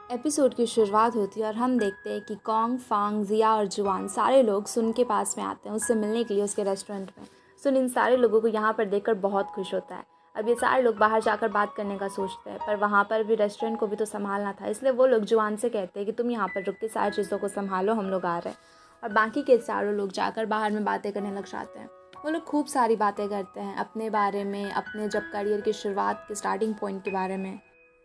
Episode की शुरुआत होती है और हम देखते हैं कि कॉन्ग, फांग, जिया और जुआन सारे लोग सुन के पास में आते हैं उससे मिलने के लिए उसके रेस्टोरेंट में। सुन इन सारे लोगों को यहाँ पर देखकर बहुत खुश होता है। अब ये सारे लोग बाहर जाकर बात करने का सोचते हैं, पर वहाँ पर भी रेस्टोरेंट को भी तो संभालना था, इसलिए वो लोग जुआन से कहते हैं कि तुम यहाँ पर रुक के सारी चीज़ों को संभालो, हम लोग आ रहे हैं। और बाकी के चारों लोग जाकर बाहर में बातें करने लग जाते हैं। वो लोग खूब सारी बातें करते हैं अपने बारे में, अपने जब करियर की शुरुआत के स्टार्टिंग पॉइंट के बारे में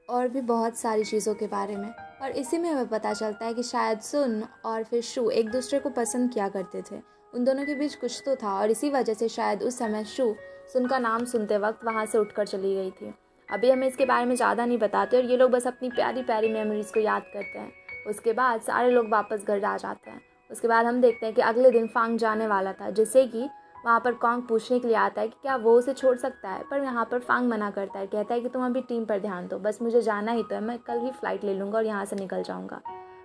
और भी बहुत सारी चीज़ों के बारे में। और इसी में हमें पता चलता है कि शायद सुन और फिर शू एक दूसरे को पसंद किया करते थे। उन दोनों के बीच कुछ तो था और इसी वजह से शायद उस समय शू सुन का नाम सुनते वक्त वहाँ से उठकर चली गई थी। अभी हमें इसके बारे में ज़्यादा नहीं बताते और ये लोग बस अपनी प्यारी प्यारी मेमोरीज़ को याद करते हैं। उसके बाद सारे लोग वापस घर आ जाते हैं। उसके बाद हम देखते हैं कि अगले दिन फांग जाने वाला था, जिससे कि वहाँ पर कॉन्ग पूछने के लिए आता है कि क्या वो उसे छोड़ सकता है, पर यहाँ पर फांग मना करता है, कहता है कि तुम अभी टीम पर ध्यान दो, बस मुझे जाना ही तो है, मैं कल ही फ़्लाइट ले लूँगा और यहाँ से निकल जाऊँगा।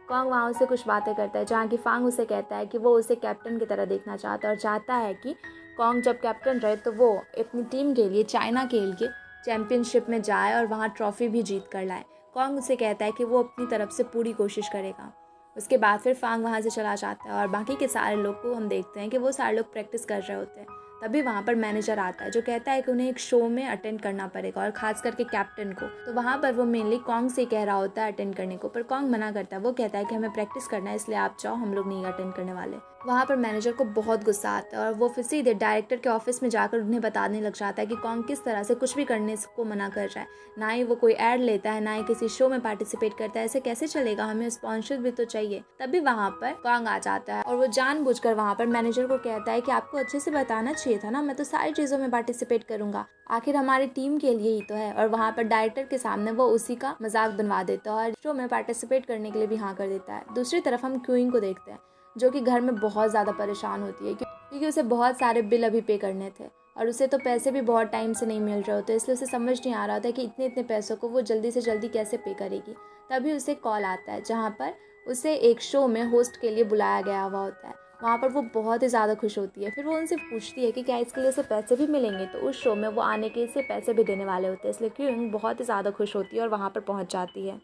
कॉन्ग वहाँ उससे कुछ बातें करता है, जहाँ कि फांग उसे कहता है कि वो उसे कैप्टन की तरह देखना चाहता है और चाहता है कि कॉन्ग जब कैप्टन रहे तो वो अपनी टीम के लिए चाइना के लिए चैम्पियनशिप में जाए और वहाँ ट्रॉफी भी जीत कर लाए। कॉन्ग उसे कहता है कि वो अपनी तरफ से पूरी कोशिश करेगा। उसके बाद फिर फांग वहाँ से चला जाता है और बाकी के सारे लोग को हम देखते हैं कि वो सारे लोग प्रैक्टिस कर रहे होते हैं। तभी वहाँ पर मैनेजर आता है जो कहता है कि उन्हें एक शो में अटेंड करना पड़ेगा और ख़ास करके कैप्टन को। तो वहाँ पर वो मेनली कॉन्ग से कह रहा होता है अटेंड करने को, पर कॉन्ग मना करता है। वो कहता है कि हमें प्रैक्टिस करना है, इसलिए आप जाओ, हम लोग नहीं अटेंड करने वाले। वहाँ पर मैनेजर को बहुत गुस्सा आता है और वो फिर सीधे डायरेक्टर के ऑफिस में जाकर उन्हें बताने लग जाता है कि कॉन्ग किस तरह से कुछ भी करने को मना कर रहा है। ना ही वो कोई ऐड लेता है, ना ही किसी शो में पार्टिसिपेट करता है। ऐसे कैसे चलेगा, हमें स्पॉन्सर भी तो चाहिए। तभी वहाँ पर कॉन्ग आ जाता है और वो जानबूझकर वहाँ पर मैनेजर को कहता है कि आपको अच्छे से बताना चाहिए था ना, मैं तो सारी चीज़ों में पार्टिसिपेट करूंगा, आखिर हमारी टीम के लिए ही तो है। और वहाँ पर डायरेक्टर के सामने वो उसी का मजाक बनवा देता है और शो में पार्टिसिपेट करने के लिए भी हाँ कर देता है। दूसरी तरफ हम क्यूइंग को देखते हैं, जो कि घर में बहुत ज़्यादा परेशान होती है क्योंकि उसे बहुत सारे बिल अभी पे करने थे और उसे तो पैसे भी बहुत टाइम से नहीं मिल रहे होते, इसलिए उसे समझ नहीं आ रहा होता कि इतने इतने पैसों को वो जल्दी से जल्दी कैसे पे करेगी। तभी उसे कॉल आता है जहाँ पर उसे एक शो में होस्ट के लिए बुलाया गया हुआ होता है। वहाँ पर वो बहुत ही ज़्यादा खुश होती है। फिर वो उनसे पूछती है कि क्या इसके लिए उसे पैसे भी मिलेंगे, तो उस शो में वो आने के से पैसे भी देने वाले होते हैं, इसलिए क्यूइंग बहुत ही ज़्यादा खुश होती है और वहाँ पर पहुँच जाती है।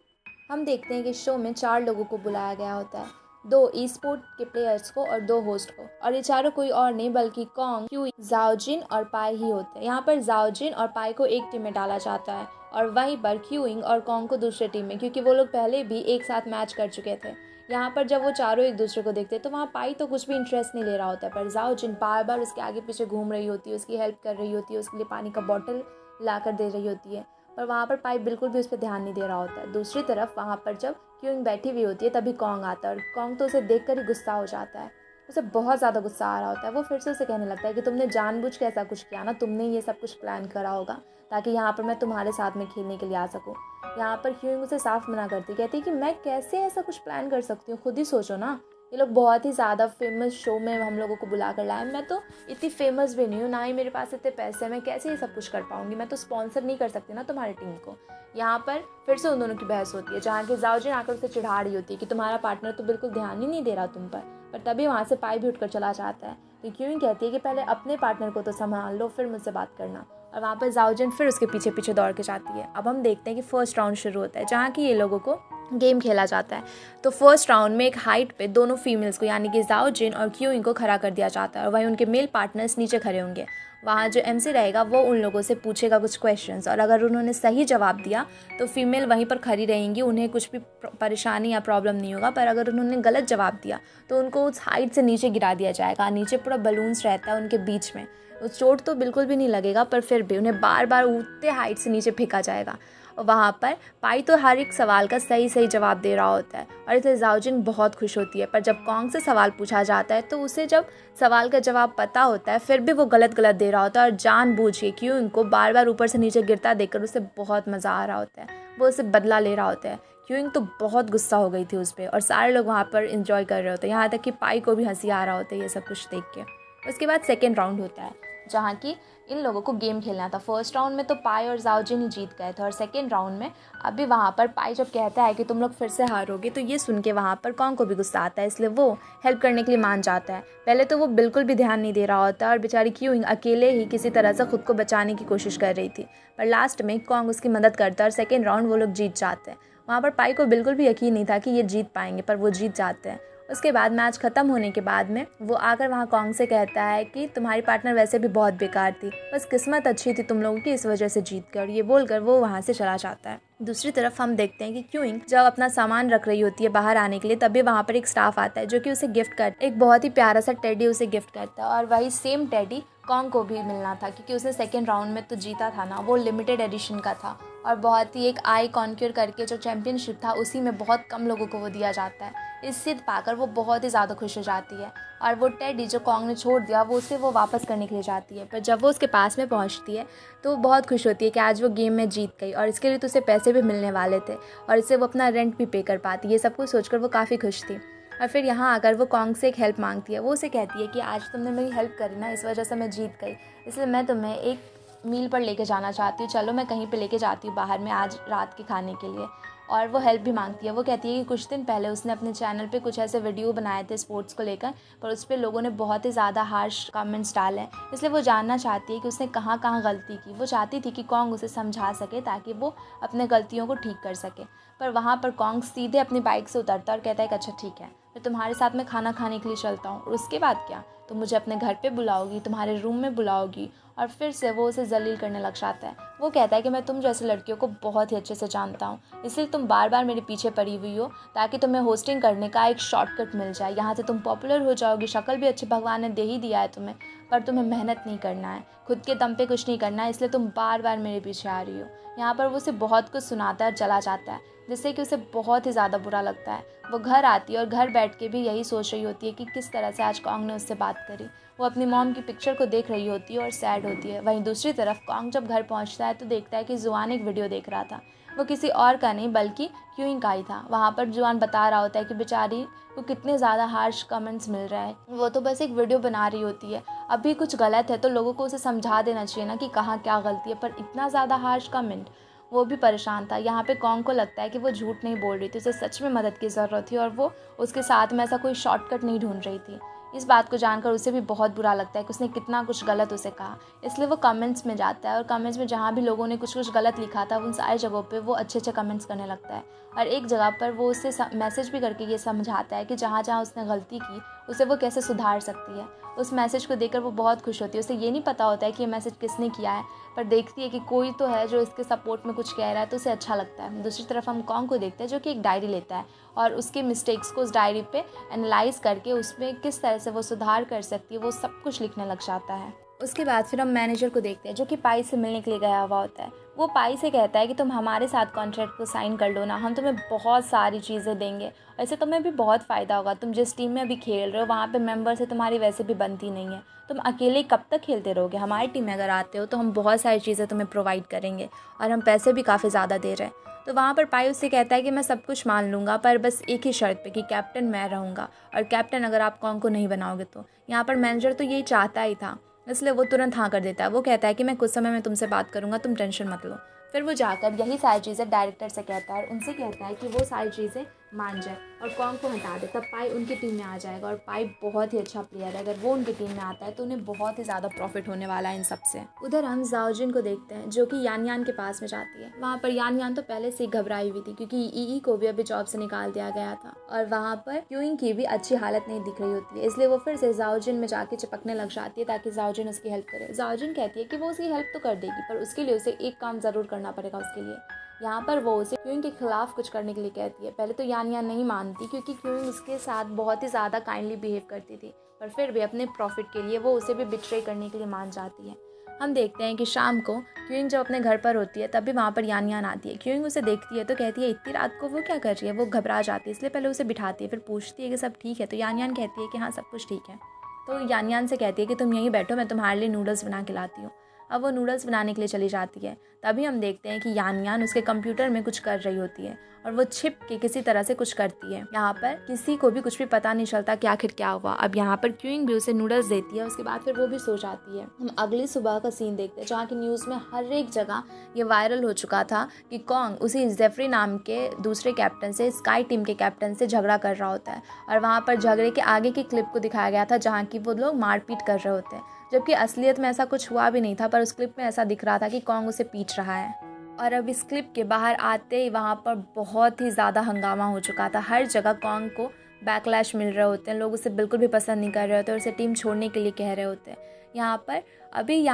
हम देखते हैं कि शो में 4 लोगों को बुलाया गया होता है, 2 ई स्पोर्ट के प्लेयर्स को और 2 होस्ट को, और ये चारों कोई और नहीं बल्कि कॉन्ग, क्यूई, जाओजिन और पाई ही होते हैं। यहाँ पर जाओजिन और पाई को एक टीम में डाला जाता है और वहीं पर क्यूइंग और कॉन्ग को दूसरे टीम में, क्योंकि वो लोग पहले भी एक साथ मैच कर चुके थे। यहाँ पर जब वो चारों एक दूसरे को देखते हैं तो वहाँ पाई तो कुछ भी इंटरेस्ट नहीं ले रहा होता है, पर जाओजिन बार बार उसके आगे पीछे घूम रही होती है, उसकी हेल्प कर रही होती है, उसके लिए पानी का बॉटल ला कर दे रही होती है, पर वहाँ पर पाई बिल्कुल भी उस पर ध्यान नहीं दे रहा होता है। दूसरी तरफ वहाँ पर जब क्यूइंग बैठी हुई होती है तभी कॉन्ग आता है और कॉन्ग तो उसे देखकर ही गुस्सा हो जाता है। उसे बहुत ज़्यादा गुस्सा आ रहा होता है। वो फिर से उसे कहने लगता है कि तुमने जानबूझ के ऐसा कुछ किया ना, तुमने ये सब कुछ प्लान करा होगा ताकि यहाँ पर मैं तुम्हारे साथ में खेलने के लिए आ सकूँ। यहाँ पर क्यूइंग उसे साफ मना करती, कहती है कि मैं कैसे ऐसा कुछ प्लान कर सकती हूँ, खुद ही सोचो ना, ये लोग बहुत ही ज़्यादा फेमस शो में हम लोगों को बुला कर लाए, मैं तो इतनी फेमस भी नहीं हूँ, ना ही मेरे पास इतने पैसे, मैं कैसे ये सब कुछ कर पाऊँगी, मैं तो स्पॉन्सर नहीं कर सकती ना तुम्हारी टीम को। यहाँ पर फिर से उन दोनों की बहस होती है, जहाँ की जाओजिन आकर उसे चिढ़ा रही होती है कि तुम्हारा पार्टनर तो बिल्कुल ध्यान ही नहीं दे रहा तुम पर तभी वहाँ से पाई भी उठकर चला जाता है। तो क्यूइंग कहती है कि पहले अपने पार्टनर को तो संभाल लो, फिर मुझसे बात करना। और वहाँ पर जाओजिन फिर उसके पीछे पीछे दौड़ के जाती है। अब हम देखते हैं कि फर्स्ट राउंड शुरू होता है, जहाँ की ये लोगों को गेम खेला जाता है। तो फर्स्ट राउंड में एक हाइट पे दोनों फीमेल्स को यानी कि जाओजिन और क्यूइंग को खड़ा कर दिया जाता है और वहीं उनके मेल पार्टनर्स नीचे खड़े होंगे। वहाँ जो एमसी रहेगा वो उन लोगों से पूछेगा कुछ क्वेश्चंस और अगर उन्होंने सही जवाब दिया तो फीमेल वहीं पर खड़ी रहेंगी, उन्हें कुछ भी परेशानी या प्रॉब्लम नहीं होगा। पर अगर उन्होंने गलत जवाब दिया तो उनको उस हाइट से नीचे गिरा दिया जाएगा। नीचे पूरा बलून्स रहता है उनके बीच में, उस चोट तो बिल्कुल भी नहीं लगेगा, पर फिर भी उन्हें बार बार उतने हाइट से नीचे फेंका जाएगा। और वहाँ पर पाई तो हर एक सवाल का सही सही जवाब दे रहा होता है और इसे जाओजिन बहुत खुश होती है। पर जब कॉन्ग से सवाल पूछा जाता है तो उसे जब सवाल का जवाब पता होता है फिर भी वो गलत दे रहा होता है और जानबूझ के क्यों इनको बार बार ऊपर से नीचे गिरता देखकर उसे बहुत मज़ा आ रहा होता है, वो उसे बदला ले रहा होता है। क्यूइंग तो बहुत गुस्सा हो गई थी उस पर और सारे लोग वहाँ पर इंजॉय कर रहे होते हैं, यहाँ तक कि पाई को भी हंसी आ रहा होता है ये सब कुछ देख के। उसके बाद सेकेंड राउंड होता है जहाँ की इन लोगों को गेम खेलना था। फर्स्ट राउंड में तो पाई और जाओजिन ही जीत गए थे और सेकेंड राउंड में अभी वहाँ पर पाई जब कहता है कि तुम लोग फिर से हारोगे तो ये सुन के वहाँ पर कॉन्ग को भी गुस्सा आता है, इसलिए वो हेल्प करने के लिए मान जाता है। पहले तो वो बिल्कुल भी ध्यान नहीं दे रहा होता और बेचारी क्यूइंग अकेले ही किसी तरह से खुद को बचाने की कोशिश कर रही थी, पर लास्ट में कॉन्ग उसकी मदद करता है और सेकेंड राउंड वो लोग जीत जाते हैं। वहाँ पर पाई को बिल्कुल भी यकीन नहीं था कि ये जीत पाएंगे, पर वो जीत जाते हैं। उसके बाद मैच ख़त्म होने के बाद में वो आकर वहाँ कॉन्ग से कहता है कि तुम्हारी पार्टनर वैसे भी बहुत बेकार थी, बस किस्मत अच्छी थी तुम लोगों की, इस वजह से जीत गए। और ये बोलकर वो वहाँ से चला जाता है। दूसरी तरफ हम देखते हैं कि क्यूइंग जब अपना सामान रख रही होती है बाहर आने के लिए, तभी वहाँ पर एक स्टाफ आता है जो कि उसे गिफ्ट कर एक बहुत ही प्यारा सा टेडी उसे गिफ्ट करता है। और वही सेम टेडी कॉन्ग को भी मिलना था, क्योंकि उसने सेकेंड राउंड में तो जीता था ना, वो लिमिटेड एडिशन का था और बहुत ही एक आई कॉन्क्यूर करके जो चैम्पियनशिप था उसी में बहुत कम लोगों को वो दिया जाता है। इससे पाकर वो बहुत ही ज़्यादा खुश हो जाती है और वो टेडी जो कॉन्ग ने छोड़ दिया वो उसे वो वापस करने के लिए जाती है। पर जब वो उसके पास में पहुंचती है तो वो बहुत खुश होती है कि आज वो गेम में जीत गई और इसके लिए तो उसे पैसे भी मिलने वाले थे और इससे वो अपना रेंट भी पे कर पाती। ये सब कुछ सोचकर वो काफ़ी खुश थी। और फिर यहाँ आकर वो कॉन्ग से एक हेल्प मांगती है। वो उसे कहती है कि आज तुमने मेरी हेल्प करी ना, इस वजह से मैं जीत गई, इसलिए मैं तुम्हें एक मील पर लेके जाना चाहती हूँ, चलो मैं कहीं पे लेके जाती हूँ बाहर में आज रात के खाने के लिए। और वो हेल्प भी मांगती है। वो कहती है कि कुछ दिन पहले उसने अपने चैनल पे कुछ ऐसे वीडियो बनाए थे स्पोर्ट्स को लेकर, पर उस पर लोगों ने बहुत ही ज़्यादा हार्श कमेंट्स डाले हैं, इसलिए वो जानना चाहती है कि उसने कहाँ कहाँ गलती की। वो चाहती थी कि कॉन्ग उसे समझा सके ताकि वो अपने गलतियों को ठीक कर सके। पर वहाँ पर कॉन्ग सीधे अपनी बाइक से उतरता और कहता है कि अच्छा ठीक है, मैं तुम्हारे साथ में खाना खाने के लिए चलता हूँ, और उसके बाद क्या, तुम मुझे अपने घर पे बुलाओगी, तुम्हारे रूम में बुलाओगी। और फिर से वो उसे जलील करने लग जाता है। वो कहता है कि मैं तुम जैसे लड़कियों को बहुत ही अच्छे से जानता हूँ, इसलिए तुम बार बार मेरे पीछे पड़ी हुई हो ताकि तुम्हें होस्टिंग करने का एक शॉर्टकट मिल जाए, यहाँ से तुम पॉपुलर हो जाओगी, शक्ल भी अच्छी भगवान ने दे ही दिया है तुम्हें, पर तुम्हें मेहनत नहीं करना है, खुद के दम पे कुछ नहीं करना है, इसलिए तुम बार बार मेरे पीछे आ रही हो। यहाँ पर वो उसे बहुत कुछ सुनाता है और चला जाता है, जिससे कि उसे बहुत ही ज़्यादा बुरा लगता है। वो घर आती है और घर बैठ के भी यही सोच रही होती है कि किस तरह से आज कॉन्ग ने उससे बात करी। वो अपनी मॉम की पिक्चर को देख रही होती है और सैड होती है। वहीं दूसरी तरफ कॉन्ग जब घर पहुंचता है तो देखता है कि जुआन एक वीडियो देख रहा था। वो किसी और का नहीं बल्कि क्यूइंग का ही था। वहाँ पर जुआन बता रहा होता है कि बेचारी को कितने ज़्यादा हार्श कमेंट्स मिल रहे हैं, वो तो बस एक वीडियो बना रही होती है, अभी कुछ गलत है तो लोगों को उसे समझा देना चाहिए ना कि कहाँ क्या गलती है, पर इतना ज़्यादा हार्श कमेंट। वो भी परेशान था। यहाँ पे कॉन्ग को लगता है कि वो झूठ नहीं बोल रही थी, उसे सच में मदद की ज़रूरत थी और वो उसके साथ में ऐसा कोई शॉर्टकट नहीं ढूंढ रही थी। इस बात को जानकर उसे भी बहुत बुरा लगता है कि उसने कितना कुछ गलत उसे कहा, इसलिए वो कमेंट्स में जाता है और कमेंट्स में जहाँ भी लोगों ने कुछ कुछ गलत लिखा था उन सारी जगहों पे वो अच्छे अच्छे कमेंट्स करने लगता है। और एक जगह पर वो उससे मैसेज भी करके ये समझाता है कि जहाँ जहाँ उसने गलती की उसे वो कैसे सुधार सकती है। उस मैसेज को देखकर वो बहुत खुश होती है। उसे ये नहीं पता होता है कि ये मैसेज किसने किया है, पर देखती है कि कोई तो है जो इसके सपोर्ट में कुछ कह रहा है, तो उसे अच्छा लगता है। दूसरी तरफ हम कॉन्ग को देखते हैं जो कि एक डायरी लेता है और उसके मिस्टेक्स को उस डायरी पे एनालाइज करके उसमें किस तरह से वो सुधार कर सकती है वो सब कुछ लिखने लग जाता है। उसके बाद फिर हम मैनेजर को देखते हैं जो कि पाई से मिलने के लिए गया हुआ होता है। वो पाई से कहता है कि तुम हमारे साथ कॉन्ट्रैक्ट को साइन कर लो ना, हम तुम्हें बहुत सारी चीज़ें देंगे, ऐसे तुम्हें भी बहुत फ़ायदा होगा। तुम जिस टीम में अभी खेल रहे हो वहाँ पे मेंबर से तुम्हारी वैसे भी बनती नहीं है, तुम अकेले कब तक खेलते रहोगे, हमारी टीम में अगर आते हो तो हम बहुत सारी चीज़ें तुम्हें प्रोवाइड करेंगे और हम पैसे भी काफ़ी ज़्यादा दे रहे हैं। तो वहाँ पर पाई उससे कहता है कि मैं सब कुछ मान लूँगा, पर बस एक ही शर्त पे कि कैप्टन मैं रहूँगा, और कैप्टन अगर आप कॉन्ग को नहीं बनाओगे तो। यहाँ पर मैनेजर तो यही चाहता ही था, इसलिए वो तुरंत हाँ कर देता है। वो कहता है कि मैं कुछ समय में तुमसे बात करूँगा, तुम टेंशन मत लो। फिर वो जाकर यही सारी चीज़ें डायरेक्टर से कहता है और उनसे कहता है कि वो सारी चीज़ें मान जाए और कॉन्ग को हटा दे, तब पाई उनकी टीम में आ जाएगा। और पाई बहुत ही अच्छा प्लेयर है, अगर वो उनकी टीम में आता है तो उन्हें बहुत ही ज़्यादा प्रॉफिट होने वाला है इन सब से। उधर हम जाओजिन को देखते हैं जो कि यान यान के पास में जाती है। वहाँ पर यान यान तो पहले से ही घबराई हुई थी क्योंकि ई को भी अभी जॉब से निकाल दिया गया था और वहाँ पर क्यूइंग की भी अच्छी हालत नहीं दिख रही होती है, इसलिए वो फिर से जाओजिन में जाके चिपकने लग जाती है ताकि जाओजिन उसकी हेल्प करे। जाओजिन कहती है कि वो उसकी हेल्प तो कर देगी, पर उसके लिए उसे एक काम ज़रूर करना पड़ेगा उसके लिए। यहाँ पर वो उसे क्यूइंग के खिलाफ कुछ करने के लिए कहती है। पहले तो यान यान नहीं मानती क्योंकि क्यूइंग उसके साथ बहुत ही ज़्यादा काइंडली बिहेव करती थी, पर फिर भी अपने प्रॉफिट के लिए वो उसे भी बिट्रे करने के लिए मान जाती है। हम देखते हैं कि शाम को क्यूइंग जब अपने घर पर होती है तभी वहाँ पर यान यान आती है। क्यूइंग उसे देखती है तो कहती है इतनी रात को वो क्या कर रही है। वो घबरा जाती है, इसलिए पहले उसे बिठाती है, फिर पूछती है कि सब ठीक है, तो यान यान कहती है कि हाँ सब कुछ ठीक है। तो यान यान से कहती है कि तुम यहीं बैठो, मैं तुम्हारे लिए नूडल्स बना के लाती हूँ। अब वो नूडल्स बनाने के लिए चली जाती है। तभी हम देखते हैं कि यान यान उसके कंप्यूटर में कुछ कर रही होती है और वो छिप के किसी तरह से कुछ करती है। यहाँ पर किसी को भी कुछ भी पता नहीं चलता कि आखिर क्या हुआ। अब यहाँ पर क्यूइंग भी उसे नूडल्स देती है, उसके बाद फिर वो भी सो जाती है। हम अगली सुबह का सीन देखते हैं जहाँ की न्यूज़ में हर एक जगह ये वायरल हो चुका था कि कॉन्ग उसी जेफरी नाम के दूसरे कैप्टन से, स्काई टीम के कैप्टन से झगड़ा कर रहा होता है और वहाँ पर झगड़े के आगे की क्लिप को दिखाया गया था जहाँ की वो लोग मारपीट कर रहे होते हैं, जबकि असलियत में ऐसा कुछ हुआ भी नहीं था, पर उस क्लिप में ऐसा दिख रहा था कि कॉन्ग उसे पीट रहा है। और अब इस क्लिप के बाहर आते ही वहाँ पर बहुत ही ज़्यादा हंगामा हो चुका था। हर जगह कॉन्ग को बैकलैश मिल रहे होते हैं, लोग उसे बिल्कुल भी पसंद नहीं कर रहे होते और उसे टीम छोड़ने के लिए कह रहे होते हैं। यहाँ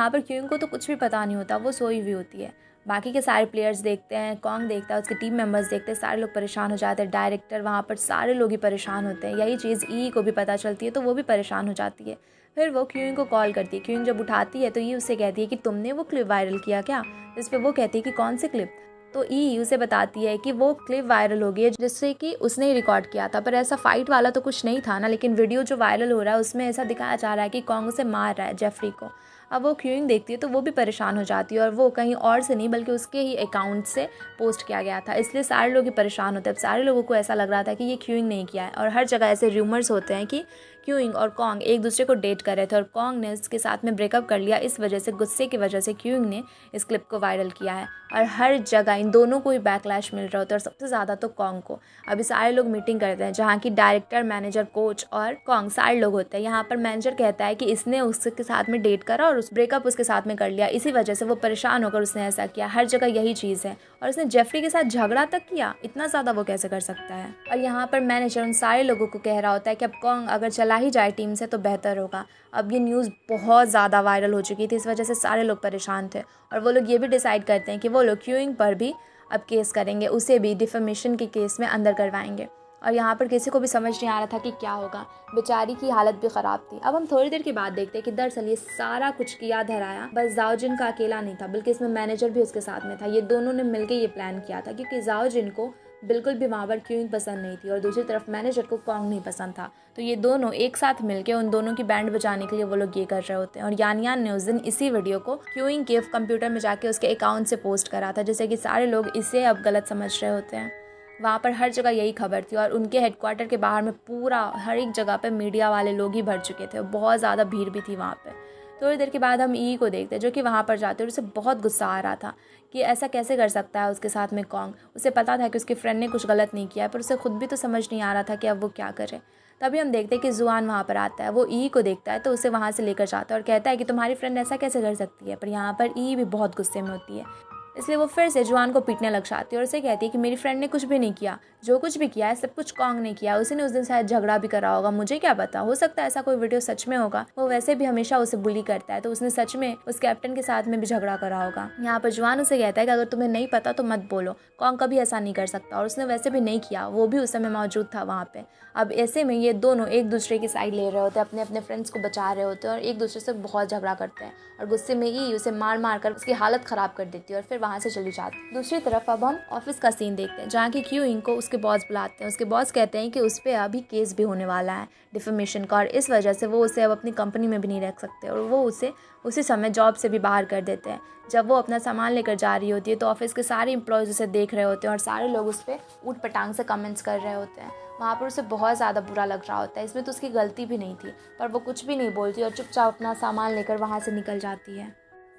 पर क्यूइंग को तो कुछ भी पता नहीं होता, वो सोई हुई होती है। बाकी के सारे प्लेयर्स देखते हैं, कॉन्ग देखता है, उसके टीम मेंबर्स देखते हैं, सारे लोग परेशान हो जाते हैं। डायरेक्टर वहाँ पर सारे लोग ही परेशान होते हैं। यही चीज़ ई को भी पता चलती है तो वो भी परेशान हो जाती है। फिर वो क्यूइंग को कॉल करती है। क्यूइंग जब उठाती है तो ये उससे कहती है कि तुमने वो क्लिप वायरल किया क्या। इस पर वो कहती है कि कौन सी क्लिप। तो ई उसे बताती है कि वो क्लिप वायरल हो गई है जिससे कि उसने ही रिकॉर्ड किया था, पर ऐसा फाइट वाला तो कुछ नहीं था ना। लेकिन वीडियो जो वायरल हो रहा है उसमें ऐसा दिखाया जा रहा है कि कॉन्ग उसे मार रहा है, जेफरी को। अब वो क्यूइंग देखती है तो वो भी परेशान हो जाती है और वो कहीं और से नहीं बल्कि उसके ही अकाउंट से पोस्ट किया गया था, इसलिए सारे लोग ही परेशान होते हैं। अब सारे लोगों को ऐसा लग रहा था कि ये क्यूइंग नहीं किया है और हर जगह ऐसे र्यूमर्स होते हैं कि क्यूइंग और कॉन्ग एक दूसरे को डेट कर रहे थे और कॉन्ग ने इसके साथ में ब्रेकअप कर लिया। इस वजह से, गुस्से की वजह से क्यूइंग ने इस क्लिप को वायरल किया है और हर जगह इन दोनों को ही बैकलैश मिल रहा होता है और सबसे ज़्यादा तो कॉन्ग को। अभी सारे लोग मीटिंग करते हैं जहाँ की डायरेक्टर, मैनेजर, कोच और कॉन्ग सारे लोग होते हैं। यहाँ पर मैनेजर कहता है कि इसने उसके साथ में डेट करा और उस ब्रेकअप उसके साथ में कर लिया, इसी वजह से वो परेशान होकर उसने ऐसा किया। हर जगह यही चीज़ है और उसने जेफरी के साथ झगड़ा तक किया, इतना ज़्यादा वो कैसे कर सकता है। और यहाँ पर मैनेजर उन सारे लोगों को कह रहा होता है कि अब कॉन्ग अगर चला ही जाए टीम से तो बेहतर होगा। अब ये न्यूज़ बहुत ज़्यादा वायरल हो चुकी थी, इस वजह से सारे लोग परेशान थे और वो लोग ये भी डिसाइड करते हैं कि वो लोग क्यूइंग पर भी अब केस करेंगे, उसे भी डिफेमेशन के केस में अंदर करवाएंगे। और यहाँ पर किसी को भी समझ नहीं आ रहा था कि क्या होगा, बेचारी की हालत भी ख़राब थी। अब हम थोड़ी देर के बाद देखते हैं कि दरअसल ये सारा कुछ किया धराया बस जाओजिन का अकेला नहीं था, बल्कि इसमें मैनेजर भी उसके साथ में था। ये दोनों ने मिलकर ये प्लान किया था क्योंकि जाओजिन को बिल्कुल भी वहाँ पर क्यूइंग पसंद नहीं थी और दूसरी तरफ मैनेजर को कॉन्ग नहीं पसंद था। तो ये दोनों एक साथ मिलके उन दोनों की बैंड बजाने के लिए वो लोग ये कर रहे होते हैं। और यान यान ने उस दिन इसी वीडियो को क्यूइंग के कंप्यूटर में जाके उसके अकाउंट से पोस्ट करा था, जैसे कि सारे लोग इसे अब गलत समझ रहे होते हैं। वहाँ पर हर जगह यही खबर थी और उनके हेडक्वार्टर के बाहर में पूरा हर एक जगह पे मीडिया वाले लोग ही भर चुके थे और बहुत ज़्यादा भीड़ भी थी वहाँ पे। थोड़ी देर के बाद हम ई को देखते हैं जो कि वहाँ पर जाते और उसे बहुत गुस्सा आ रहा था कि ऐसा कैसे कर सकता है उसके साथ में कॉन्ग। उसे पता था कि उसके फ्रेंड ने कुछ गलत नहीं किया है, पर उसे खुद भी तो समझ नहीं आ रहा था कि अब वो क्या करे। तभी हम देखते हैं कि जुआन वहाँ पर आता है, वो ई को देखता है तो उसे वहाँ से लेकर जाता है और कहता है कि तुम्हारी फ्रेंड ऐसा कैसे कर सकती है। पर यहाँ पर ई भी बहुत गुस्से में होती है, इसलिए वो फिर से जुआन को पीटने लग जाती है और उसे कहती है कि मेरी फ्रेंड ने कुछ भी नहीं किया, जो कुछ भी किया है सब कुछ कॉन्ग ने किया। उसने उस दिन शायद झगड़ा भी करा होगा, मुझे क्या पता, हो सकता है ऐसा कोई वीडियो सच में होगा। वो वैसे भी हमेशा उसे बुली करता है तो उसने सच में उस कैप्टन के साथ में भी झगड़ा करा होगा। यहाँ पर जुआन उसे कहता है कि अगर तुम्हें नहीं पता तो मत बोलो, कॉन्ग कभी ऐसा नहीं कर सकता और उसने वैसे भी नहीं किया, वो भी उस समय मौजूद था वहाँ पे। अब ऐसे में ये दोनों एक दूसरे की साइड ले रहे होते हैं, अपने अपने फ्रेंड्स को बचा रहे होते हैं और एक दूसरे से बहुत झगड़ा करते हैं और गुस्से में ही उसे मार मार कर उसकी हालत ख़राब कर देती है और फिर वहाँ से चली जाती है। दूसरी तरफ अब हम ऑफिस का सीन देखते हैं जहाँ की क्यूइंग को उसके बॉस बुलाते हैं। उसके बॉस कहते हैं कि उस पर अभी केस भी होने वाला है डिफेमेशन का और इस वजह से वो उसे अब अपनी कंपनी में भी नहीं रख सकते और वो उसे उसी समय जॉब से भी बाहर कर देते हैं। जब वो अपना सामान लेकर जा रही होती है तो ऑफिस के सारे एम्प्लॉयज़ उसे देख रहे होते हैं और सारे लोग उस पर ऊट पटांग से कमेंट्स कर रहे होते हैं। वहाँ पर उसे बहुत ज़्यादा बुरा लग रहा होता है, इसमें तो उसकी गलती भी नहीं थी, पर वो कुछ भी नहीं बोलती और चुपचाप अपना सामान लेकर वहाँ से निकल जाती है।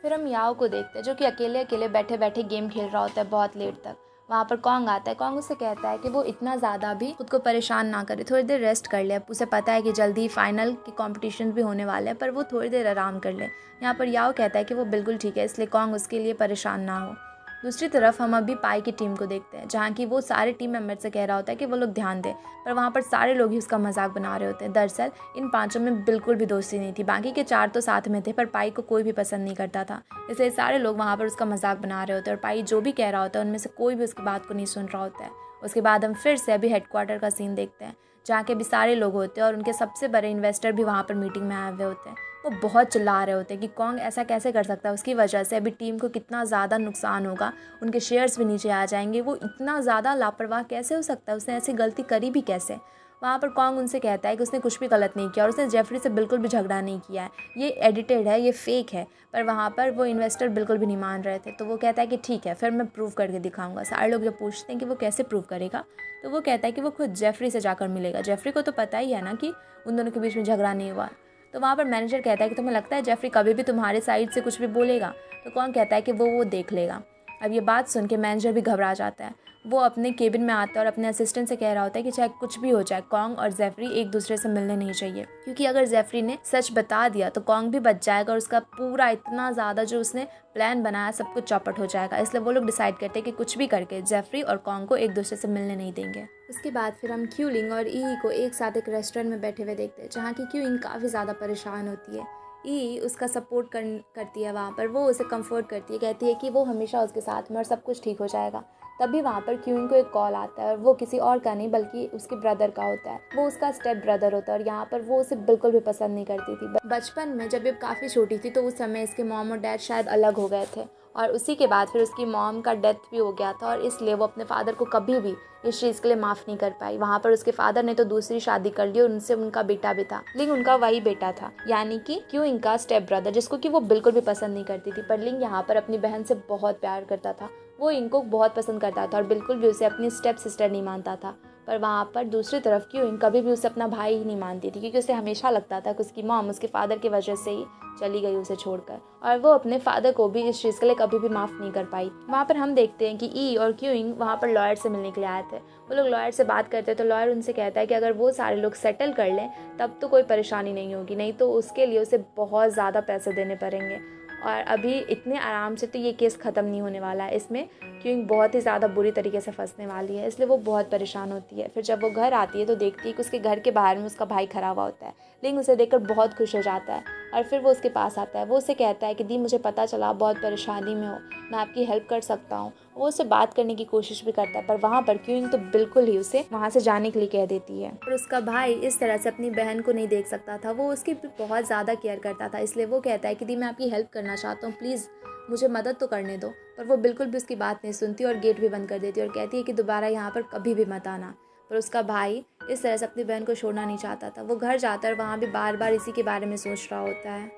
फिर हम याओ को देखते हैं जो कि अकेले अकेले बैठे बैठे गेम खेल रहा होता है बहुत लेट तक। वहाँ पर कॉन्ग आता है, कॉन्ग उसे कहता है कि वो इतना ज़्यादा भी खुद को परेशान ना करे, थोड़ी देर रेस्ट कर ले। उसे पता है कि जल्दी ही फाइनल की कॉम्पिटिशन भी होने वाले हैं, पर वो थोड़ी देर आराम कर ले। यहाँ पर याओ कहता है कि वो बिल्कुल ठीक है, इसलिए कॉन्ग उसके लिए परेशान ना हो। दूसरी तरफ हम अभी पाई की टीम को देखते हैं जहाँ की वो सारे टीम मेंबर से कह रहा होता है कि वो लोग ध्यान दें, पर वहाँ पर सारे लोग ही उसका मजाक बना रहे होते हैं। दरअसल इन पांचों में बिल्कुल भी दोस्ती नहीं थी, बाकी के चार तो साथ में थे पर पाई को कोई भी पसंद नहीं करता था, इसलिए सारे लोग वहाँ पर उसका मजाक बना रहे होते हैं और पाई जो भी कह रहा होता है उनमें से कोई भी उसकी बात को नहीं सुन रहा होता है। उसके बाद हम फिर से अभी हेडक्वार्टर का सीन देखते हैं जहाँ के भी सारे लोग होते हैं और उनके सबसे बड़े इन्वेस्टर भी वहाँ पर मीटिंग में आए हुए होते हैं। वो बहुत चिल्ला रहे होते हैं कि कॉन्ग ऐसा कैसे कर सकता है, उसकी वजह से अभी टीम को कितना ज़्यादा नुकसान होगा, उनके शेयर्स भी नीचे आ जाएंगे, वो इतना ज़्यादा लापरवाह कैसे हो सकता है, उसने ऐसी गलती करी भी कैसे। वहाँ पर कॉन्ग उनसे कहता है कि उसने कुछ भी गलत नहीं किया और उसने जेफरी से बिल्कुल भी झगड़ा नहीं किया है, ये एडिटेड है, ये फेक है। पर वहाँ पर वो इन्वेस्टर बिल्कुल भी नहीं मान रहे थे, तो वो कहता है कि ठीक है फिर मैं प्रूव करके दिखाऊंगा। सारे लोग जब पूछते हैं कि वो कैसे प्रूव करेगा तो वो कहता है कि वो खुद जेफरी से जाकर मिलेगा। जेफरी को तो पता ही है ना कि उन दोनों के बीच में झगड़ा नहीं हुआ। तो वहाँ पर मैनेजर कहता है कि तुम्हें लगता है जेफरी कभी भी तुम्हारे साइड से कुछ भी बोलेगा? तो कौन कहता है कि वो देख लेगा। अब ये बात सुन के मैनेजर भी घबरा जाता है, वो अपने केबिन में आता है और अपने असिस्टेंट से कह रहा होता है कि चाहे कुछ भी हो जाए कॉन्ग और जेफरी एक दूसरे से मिलने नहीं चाहिए, क्योंकि अगर जेफरी ने सच बता दिया तो कॉन्ग भी बच जाएगा और उसका पूरा इतना ज़्यादा जो उसने प्लान बनाया सब कुछ चौपट हो जाएगा। इसलिए वो लोग डिसाइड करते हैं कि कुछ भी करके जेफरी और कॉन्ग को एक दूसरे से मिलने नहीं देंगे। उसके बाद फिर हम क्यूलिंग और ई को एक साथ एक रेस्टोरेंट में बैठे हुए देखते हैं, जहाँ की क्यूइंग काफ़ी ज़्यादा परेशान होती है। ई उसका सपोर्ट करती है वहाँ पर, वो उसे कंफर्ट करती है, कहती है कि वो हमेशा उसके साथ में और सब कुछ ठीक हो जाएगा। तभी वहाँ पर क्यूइंग को एक कॉल आता है और वो किसी और का नहीं बल्कि उसके ब्रदर का होता है। वो उसका स्टेप ब्रदर होता है और यहाँ पर वो उसे बिल्कुल भी पसंद नहीं करती थी। बचपन में जब ये काफ़ी छोटी थी तो उस समय इसके मॉम और डैड शायद अलग हो गए थे और उसी के बाद फिर उसकी मॉम का डेथ भी हो गया था और इसलिए वो अपने फादर को कभी भी इस चीज़ के लिए माफ़ नहीं कर पाई। वहाँ पर उसके फादर ने तो दूसरी शादी कर ली और उनसे उनका बेटा भी था, लेकिन उनका वही बेटा था यानी कि क्यूइंग का स्टेप ब्रदर, जिसको कि वो बिल्कुल भी पसंद नहीं करती थी। पर लिंग यहाँ पर अपनी बहन से बहुत प्यार करता था, वो इनको बहुत पसंद करता था और बिल्कुल भी उसे अपनी स्टेप सिस्टर नहीं मानता था। पर वहाँ पर दूसरी तरफ क्यूइंग कभी भी उसे अपना भाई ही नहीं मानती थी, क्योंकि उसे हमेशा लगता था कि उसकी मॉम उसके फादर की वजह से ही चली गई उसे छोड़कर, और वो अपने फादर को भी इस चीज़ के लिए कभी भी माफ़ नहीं कर पाई। वहाँ पर हम देखते हैं कि ई और क्यूइंग वहाँ पर लॉयर से मिलने के लिए आए थे। वो लोग लॉयर से बात करते हैं तो लॉयर उनसे कहता है कि अगर वो सारे लोग सेटल कर लें तब तो कोई परेशानी नहीं होगी, नहीं तो उसके लिए उसे बहुत ज़्यादा पैसे देने पड़ेंगे और अभी इतने आराम से तो ये केस ख़त्म नहीं होने वाला है, इसमें क्योंकि बहुत ही ज़्यादा बुरी तरीके से फंसने वाली है। इसलिए वो बहुत परेशान होती है। फिर जब वो घर आती है तो देखती है कि उसके घर के बाहर में उसका भाई खड़ा हुआ होता है। लिंग उसे देखकर बहुत खुश हो जाता है और फिर वो उसके पास आता है। वो उसे कहता है कि दी मुझे पता चला आप बहुत परेशानी में हो, मैं आपकी हेल्प कर सकता हूँ। वो उससे बात करने की कोशिश भी करता है पर वहाँ पर क्यूइंग तो बिल्कुल ही उसे वहाँ से जाने के लिए कह देती है। और उसका भाई इस तरह से अपनी बहन को नहीं देख सकता था, वो उसकी बहुत ज़्यादा केयर करता था। इसलिए वो कहता है कि दी मैं आपकी हेल्प करना चाहता हूँ, प्लीज़ मुझे मदद तो करने दो। पर वो बिल्कुल भी उसकी बात नहीं सुनती और गेट भी बंद कर देती और कहती है कि दोबारा यहाँ पर कभी भी मत आना। पर उसका भाई इस तरह से अपनी बहन को छोड़ना नहीं चाहता था। वो घर जाता है और वहाँ भी बार बार इसी के बारे में सोच रहा होता है।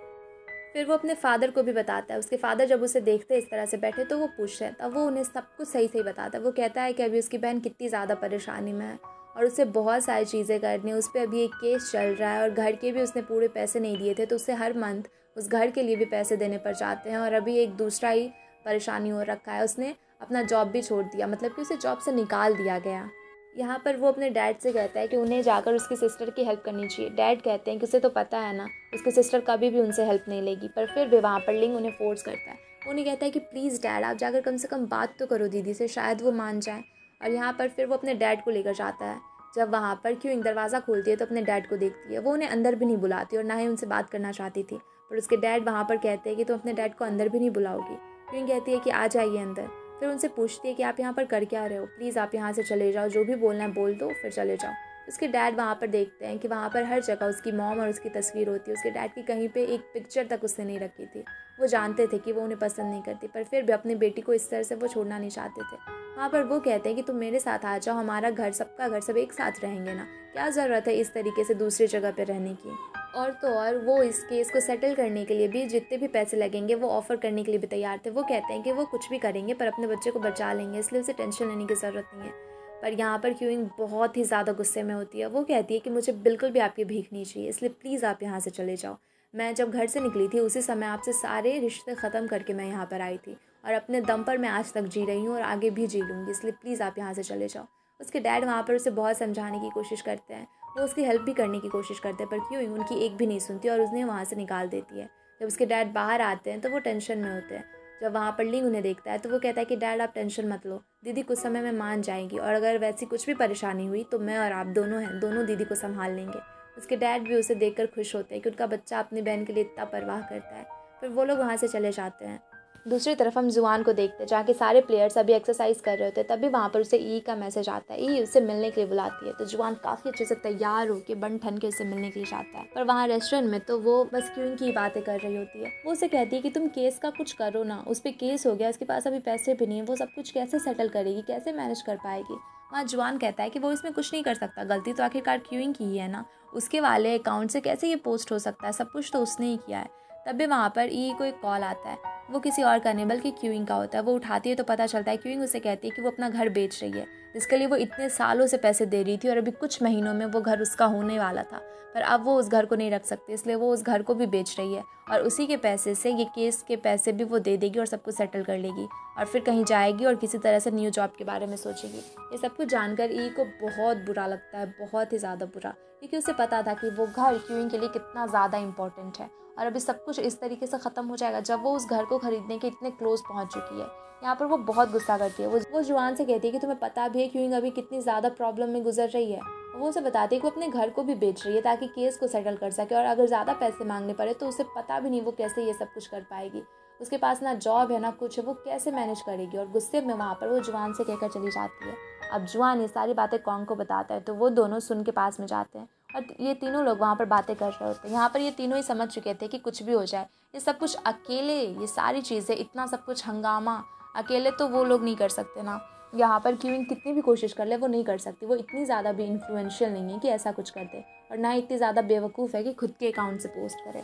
फिर वो अपने फादर को भी बताता है। उसके फादर जब उसे देखते हैं इस तरह से बैठे तो वो पूछते हैं, तब वो उन्हें सब कुछ सही सही बताता है। वो कहता है कि अभी उसकी बहन कितनी ज़्यादा परेशानी में है और उससे बहुत सारी चीज़ें करनी है, उस पर अभी एक केस चल रहा है और घर के भी उसने पूरे पैसे नहीं दिए थे तो उससे हर मंथ उस घर के लिए भी पैसे देने पड़ जाते हैं। और अभी एक दूसरा ही परेशानी हो रखा है, उसने अपना जॉब भी छोड़ दिया, मतलब कि उसे जॉब से निकाल दिया गया। यहाँ पर वो अपने डैड से कहता है कि उन्हें जाकर उसकी सिस्टर की हेल्प करनी चाहिए। डैड कहते हैं कि उसे तो पता है ना उसकी सिस्टर कभी भी उनसे हेल्प नहीं लेगी, पर फिर भी वहाँ पर लिंग उन्हें फोर्स करता है। उन्हें कहता है कि प्लीज़ डैड आप जाकर कम से कम बात तो करो दीदी से, शायद वो मान जाए। और यहाँ पर फिर वो अपने डैड को लेकर जाता है। जब वहाँ पर क्यों दरवाज़ा खोलती है तो अपने डैड को देखती है। वो उन्हें अंदर भी नहीं बुलाती और ना ही उनसे बात करना चाहती थी, पर उसके डैड वहाँ पर कहते हैं कि तुम अपने डैड को अंदर भी नहीं बुलाओगी। क्यों कहती है कि आ जाइए अंदर। फिर उनसे पूछती है कि आप यहाँ पर कर क्या रहे हो, प्लीज़ आप यहाँ से चले जाओ, जो भी बोलना है बोल दो फिर चले जाओ। उसके डैड वहाँ पर देखते हैं कि वहाँ पर हर जगह उसकी मॉम और उसकी तस्वीर होती है। उसके डैड की कहीं पे एक पिक्चर तक उसने नहीं रखी थी। वो जानते थे कि वो उन्हें पसंद नहीं करती, पर फिर भी अपनी बेटी को इस तरह से वो छोड़ना नहीं चाहते थे। वहाँ पर वो कहते हैं कि तुम मेरे साथ आ जाओ, हमारा घर सबका घर सब एक साथ रहेंगे ना, क्या ज़रूरत है इस तरीके से दूसरी जगह पर रहने की। और तो और वो इस केस को सेटल करने के लिए भी जितने भी पैसे लगेंगे वो ऑफ़र करने के लिए भी तैयार थे। वो कहते हैं कि वो कुछ भी करेंगे पर अपने बच्चे को बचा लेंगे, इसलिए उसे टेंशन लेने की ज़रूरत नहीं है। पर यहाँ पर क्यूइंग बहुत ही ज़्यादा गुस्से में होती है। वो कहती है कि मुझे बिल्कुल भी आपकी भीख नहीं चाहिए, इसलिए प्लीज़ आप यहाँ से चले जाओ। मैं जब घर से निकली थी उसी समय आपसे सारे रिश्ते ख़त्म करके मैं यहाँ पर आई थी और अपने दम पर मैं आज तक जी रही हूँ और आगे भी जी लूँगी, इसलिए प्लीज़ आप यहाँ से चले जाओ। उसके डैड वहाँ पर उसे बहुत समझाने की कोशिश करते हैं, वो उसकी हेल्प भी करने की कोशिश करते हैं, पर क्यों उनकी एक भी नहीं सुनती और उन्हें वहाँ से निकाल देती है। जब उसके डैड बाहर आते हैं तो वो टेंशन में होते हैं। जब वहाँ पर लिंग उन्हें देखता है तो वो कहता है कि डैड आप टेंशन मत लो, दीदी कुछ समय में मान जाएंगी और अगर वैसी कुछ भी परेशानी हुई तो मैं और आप दोनों हैं, दोनों दीदी को संभाल लेंगे। उसके डैड भी उसे देखकर खुश होते हैं कि उनका बच्चा अपनी बहन के लिए इतना परवाह करता है। फिर वो लोग वहाँ से चले जाते हैं। दूसरी तरफ हम जुआन को देखते हैं जहाँ के सारे प्लेयर्स अभी एक्सरसाइज कर रहे होते हैं। तभी वहाँ पर उसे ई का मैसेज आता है। ई उसे मिलने के लिए बुलाती है तो जुआन काफ़ी अच्छे से तैयार होकर बन ठन के उसे मिलने के लिए जाता है। पर वहाँ रेस्टोरेंट में तो वो बस क्यों की बातें कर रही होती है। वो उसे कहती है कि तुम केस का कुछ करो ना, उस पर केस हो गया, उसके पास अभी पैसे भी नहीं है, वो सब कुछ कैसे सेटल करेगी, कैसे मैनेज कर पाएगी। वहाँ जुआन कहता है कि वो इसमें कुछ नहीं कर सकता, गलती तो आखिरकार क्यूइंग की ही है ना, उसके वाले अकाउंट से कैसे ये पोस्ट हो सकता है, सब कुछ तो उसने ही किया है। तभी वहाँ पर ई को एक कॉल आता है। वो किसी और का नहीं बल्कि क्यूइंग का होता है। वो उठाती है तो पता चलता है क्यूइंग उसे कहती है कि वो अपना घर बेच रही है। जिसके लिए वो इतने सालों से पैसे दे रही थी, और अभी कुछ महीनों में वो घर उसका होने वाला था। पर अब वो उस घर को नहीं रख सकती, इसलिए वो उस घर को भी बेच रही है, और उसी के पैसे से ये केस के पैसे भी वो दे देगी और सब कुछ सेटल कर लेगी, और फिर कहीं जाएगी और किसी तरह से न्यू जॉब के बारे में सोचेगी। ये सब कुछ जानकर ई को बहुत बुरा लगता है, बहुत ही ज़्यादा बुरा, क्योंकि उसे पता था कि वो घर क्यूइंग के लिए कितना ज़्यादा इंपॉर्टेंट है, और अभी सब कुछ इस तरीके से ख़त्म हो जाएगा जब वो उस घर को खरीदने के इतने क्लोज पहुंच चुकी है। यहाँ पर वो बहुत गुस्सा करती है। वो जुआन से कहती है कि तुम्हें पता भी है क्यूइंग अभी कितनी ज़्यादा प्रॉब्लम में गुजर रही है। वो उसे बताती है कि वो अपने घर को भी बेच रही है ताकि केस को सेटल कर सके, और अगर ज़्यादा पैसे मांगने पड़े तो उसे पता भी नहीं वो कैसे ये सब कुछ कर पाएगी। उसके पास ना जॉब है ना कुछ है, वो कैसे मैनेज करेगी। और गुस्से में वहाँ पर वो जुआन से कहकर चली जाती है। अब जुआन ये सारी बातें कॉन्ग को बताता है, तो वो दोनों सुन के पास में जाते हैं, और ये तीनों लोग वहाँ पर बातें कर रहे होते हैं। यहाँ पर ये तीनों ही समझ चुके थे कि कुछ भी हो जाए, ये सब कुछ अकेले, ये सारी चीज़ें, इतना सब कुछ हंगामा अकेले तो वो लोग नहीं कर सकते ना। यहाँ पर क्यूइंग कितनी भी कोशिश कर ले वो नहीं कर सकती। वो इतनी ज़्यादा भी इन्फ्लुएंशियल नहीं है कि ऐसा कुछ कर दे, और ना इतनी ज़्यादा बेवकूफ़ है कि खुद के अकाउंट से पोस्ट करे।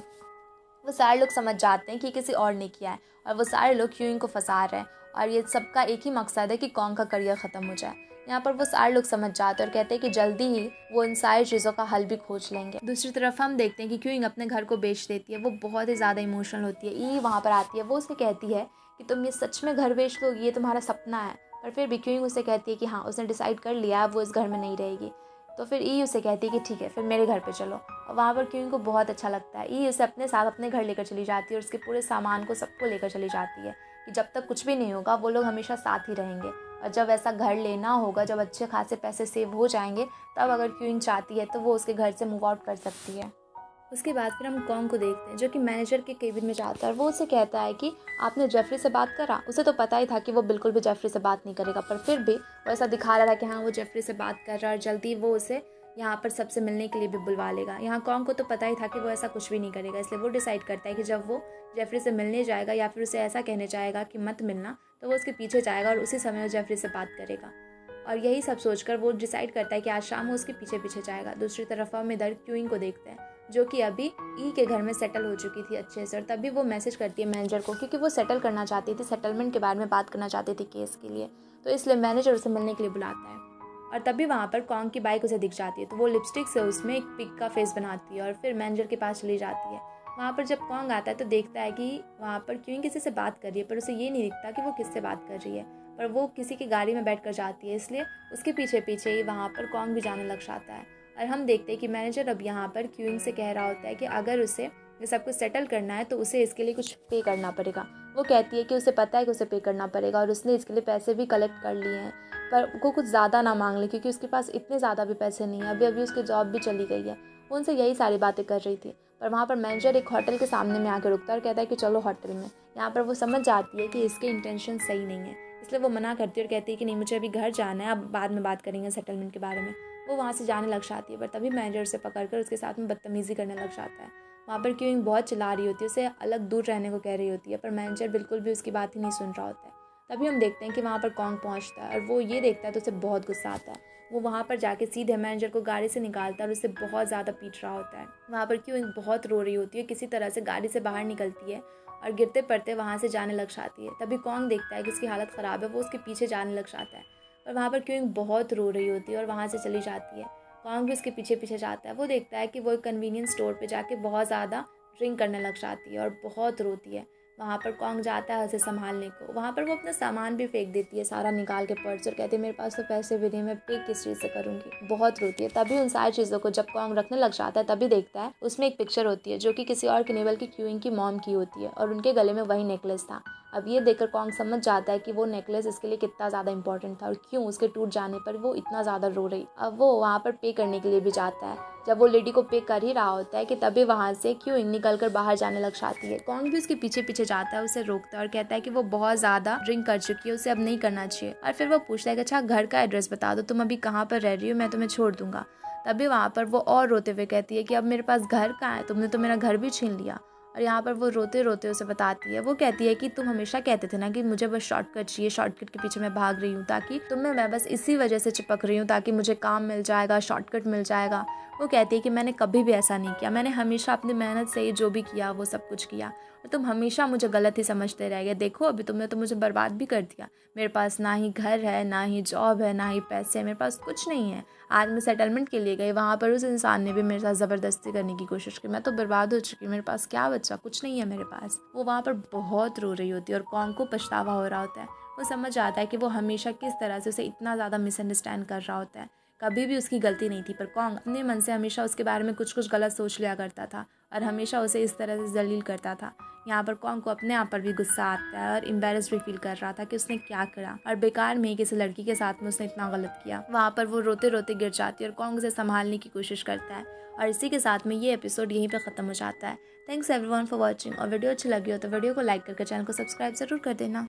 वो सारे लोग समझ जाते हैं कि किसी और ने किया है, और वो सारे लोग क्यूइंग को फंसा रहे हैं, और ये सबका एक ही मकसद है कि कॉन्ग का करियर ख़त्म हो जाए। यहाँ पर वो सारे लोग समझ जाते हैं और कहते हैं कि जल्दी ही वो इन सारी चीज़ों का हल भी खोज लेंगे। दूसरी तरफ हम देखते हैं कि क्यूइंग अपने घर को बेच देती है। वो बहुत ही ज़्यादा इमोशनल होती है। ई वहाँ पर आती है, वो उसे कहती है कि तुम ये सच में घर बेच लोगी, ये तुम्हारा सपना है। पर फिर भी क्यूइंग उसे कहती है कि हाँ, उसने डिसाइड कर लिया है वो इस घर में नहीं रहेगी। तो फिर ई उसे कहती है कि ठीक है, फिर मेरे घर पे चलो। और वहाँ पर क्यूइंग को बहुत अच्छा लगता है। ई उसे अपने साथ अपने घर लेकर चली जाती है, और उसके पूरे सामान को सबको लेकर चली जाती है कि जब तक कुछ भी नहीं होगा वो लोग हमेशा साथ ही रहेंगे, और जब ऐसा घर लेना होगा, जब अच्छे खासे पैसे सेव हो जाएंगे, तब अगर क्यूइंग चाहती है तो वो उसके घर से मूव आउट कर सकती है। उसके बाद फिर हम कॉन्ग को देखते हैं जो कि मैनेजर के केबिन में जाता है, और वो उसे कहता है कि आपने जेफरी से बात करा। उसे तो पता ही था कि वो बिल्कुल भी जेफरी से बात नहीं करेगा, पर फिर भी वो ऐसा दिखा रहा था कि हाँ, वो जेफरी से बात कर रहा है, और जल्दी वो उसे यहाँ पर सबसे मिलने के लिए भी बुलवा लेगा। यहाँ कॉन्ग को तो पता ही था कि वो ऐसा कुछ भी नहीं करेगा, इसलिए वो डिसाइड करता है कि जब वो जेफरी से मिलने जाएगा या फिर उसे ऐसा कहने जाएगा कि मत मिलना, तो वो उसके पीछे जाएगा और उसी समय वो जेफरी से बात करेगा। और यही सब सोचकर वो डिसाइड करता है कि आज शाम वो उसके पीछे पीछे जाएगा। दूसरी तरफ हम इधर क्यूइंग को देखते हैं जो कि अभी ई के घर में सेटल हो चुकी थी अच्छे से, और तभी वो मैसेज करती है मैनेजर को, क्योंकि वो सेटल करना चाहती थी, सेटलमेंट के बारे में बात करना चाहती थी केस के लिए। तो इसलिए मैनेजर उसे मिलने के लिए बुलाता है, और तभी वहाँ पर कॉन्ग की बाइक उसे दिख जाती है। तो वो लिपस्टिक से उसमें एक पिग का फेस बनाती है और फिर मैनेजर के पास चली जाती है। वहाँ पर जब कॉन्ग आता है तो देखता है कि वहाँ पर क्यूइंग किसी से बात कर रही है, पर उसे ये नहीं दिखता कि वो किससे बात कर रही है, पर वो किसी की गाड़ी में बैठ कर जाती है, इसलिए उसके पीछे पीछे ही वहाँ पर कॉन्ग भी जाने लग जाता है। और हम देखते हैं कि मैनेजर अब यहाँ पर क्यूइंग से कह रहा होता है कि अगर उसे ये सब कुछ सेटल करना है तो उसे इसके लिए कुछ पे करना पड़ेगा। वो कहती है कि उसे पता है कि उसे पे करना पड़ेगा, और उसने इसके लिए पैसे भी कलेक्ट कर लिए हैं, पर वो कुछ ज़्यादा ना मांग ले, क्योंकि उसके पास इतने ज़्यादा भी पैसे नहीं है। अभी अभी उसकी जॉब भी चली गई है। वो उनसे यही सारी बातें कर रही थी, पर वहाँ पर मैनेजर एक होटल के सामने में आकर रुकता है और कहता है कि चलो होटल में। यहाँ पर वो समझ जाती है कि इसके इंटेंशन सही नहीं है, इसलिए वो मना करती है और कहती है कि नहीं, मुझे अभी घर जाना है, अब बाद में बात करेंगे सेटलमेंट के बारे में। वो वहाँ से जाने लग जाती है, पर तभी मैनेजर उसे पकड़कर उसके साथ में बदतमीज़ी करने लग जाता है। वहाँ पर क्यूइंग बहुत चिल्ला रही होती है, उसे अलग दूर रहने को कह रही होती है, पर मैनेजर बिल्कुल भी उसकी बात ही नहीं सुन रहा होता है। तभी हम देखते हैं कि वहाँ पर कॉन्ग पहुँचता है, और वो ये देखता है तो उसे बहुत गुस्सा आता है। वो वहाँ पर जाके सीधे मैनेजर को गाड़ी से निकालता है और उसे बहुत ज़्यादा पीट रहा होता है। वहाँ पर क्यूइंग बहुत रो रही होती है, किसी तरह से गाड़ी से बाहर निकलती है और गिरते पड़ते वहाँ से जाने लग जाती है। तभी कॉन्ग देखता है कि उसकी हालत ख़राब है, वो उसके पीछे जाने लग जाता है, पर वहाँ पर क्यूइंग बहुत रो रही होती है और वहाँ से चली जाती है। कॉन्ग भी उसके पीछे पीछे जाता है। वो देखता है कि वो एक कन्वीनियंस स्टोर पे जाके बहुत ज़्यादा ड्रिंक करने लग जाती है और बहुत रोती है। वहाँ पर कॉन्ग जाता है उसे संभालने को। वहाँ पर वो अपना सामान भी फेंक देती है सारा निकाल के पर्स, और कहती है मेरे पास तो पैसे भी नहीं, मैं पे किस चीज़ से करूँगी। बहुत रोती है। तभी उन सारी चीज़ों को जब कॉन्ग रखने लग जाता है तभी देखता है उसमें एक पिक्चर होती है जो कि किसी और की नहीं बल्कि क्यूइंग की मॉम की होती है, और उनके गले में वही नेकलेस था। अब ये देखकर कॉन्ग समझ जाता है कि वो नेकलेस इसके लिए कितना ज़्यादा इंपॉर्टेंट था और क्यों उसके टूट जाने पर वो इतना ज़्यादा रो रही। अब वो वहाँ पर पे करने के लिए भी जाता है। जब वो लेडी को पे कर ही रहा होता है कि तभी वहाँ से क्यूइंग निकल कर बाहर जाने लग जाती है। कॉन्ग भी उसके पीछे पीछे जाता है, उसे रोकता है और कहता है कि वो बहुत ज़्यादा ड्रिंक कर चुकी है, उसे अब नहीं करना चाहिए। और फिर वो पूछता है कि अच्छा घर का एड्रेस बता दो, तुम अभी कहाँ पर रह रही हो, मैं तुम्हें छोड़ दूंगा। तभी वहाँ पर वो और रोते हुए कहती है कि अब मेरे पास घर कहाँ है, तुमने तो मेरा घर भी छीन लिया। और यहाँ पर वो रोते रोते उसे बताती है, वो कहती है कि तुम हमेशा कहते थे ना कि मुझे बस शॉर्टकट चाहिए, शॉर्टकट के पीछे मैं भाग रही हूँ, ताकि मैं बस इसी वजह से चिपक रही हूँ ताकि मुझे काम मिल जाएगा, शॉर्टकट मिल जाएगा। वो कहती है कि मैंने कभी भी ऐसा नहीं किया, मैंने हमेशा अपनी मेहनत से ही जो भी किया वो सब कुछ किया और तुम हमेशा मुझे गलत ही समझते रह गए। देखो अभी तुमने तो मुझे बर्बाद भी कर दिया। मेरे पास ना ही घर है, ना ही जॉब है, ना ही पैसे, मेरे पास कुछ नहीं है। आज मैं सेटलमेंट के लिए गई, वहाँ पर उस इंसान ने भी मेरे साथ ज़बरदस्ती करने की कोशिश की। मैं तो बर्बाद हो चुकी, मेरे पास क्या बचा, कुछ नहीं है मेरे पास। वो वहाँ पर बहुत रो रही होती है और कॉन्ग को पछतावा हो रहा होता है। वो समझ आता है कि वो हमेशा किस तरह से उसे इतना ज़्यादा मिसअंडरस्टैंड कर रहा होता है। कभी भी उसकी गलती नहीं थी, पर कॉन्ग अपने मन से हमेशा उसके बारे में कुछ कुछ गलत सोच लिया करता था और हमेशा उसे इस तरह से जलील करता था। यहाँ पर कॉन्ग को अपने आप पर भी गुस्सा आता है और एम्बेरस्ड भी फील कर रहा था कि उसने क्या करा और बेकार में किसी लड़की के साथ में उसने इतना गलत किया। वहाँ पर वो रोते रोते गिर जाती है और कॉन्ग उसे संभालने की कोशिश करता है और इसी के साथ में ये एपिसोड यहीं पर ख़त्म हो जाता है। Thanks everyone for watching. और वीडियो अच्छी लगी हो तो वीडियो को लाइक करके चैनल को सब्सक्राइब ज़रूर कर देना।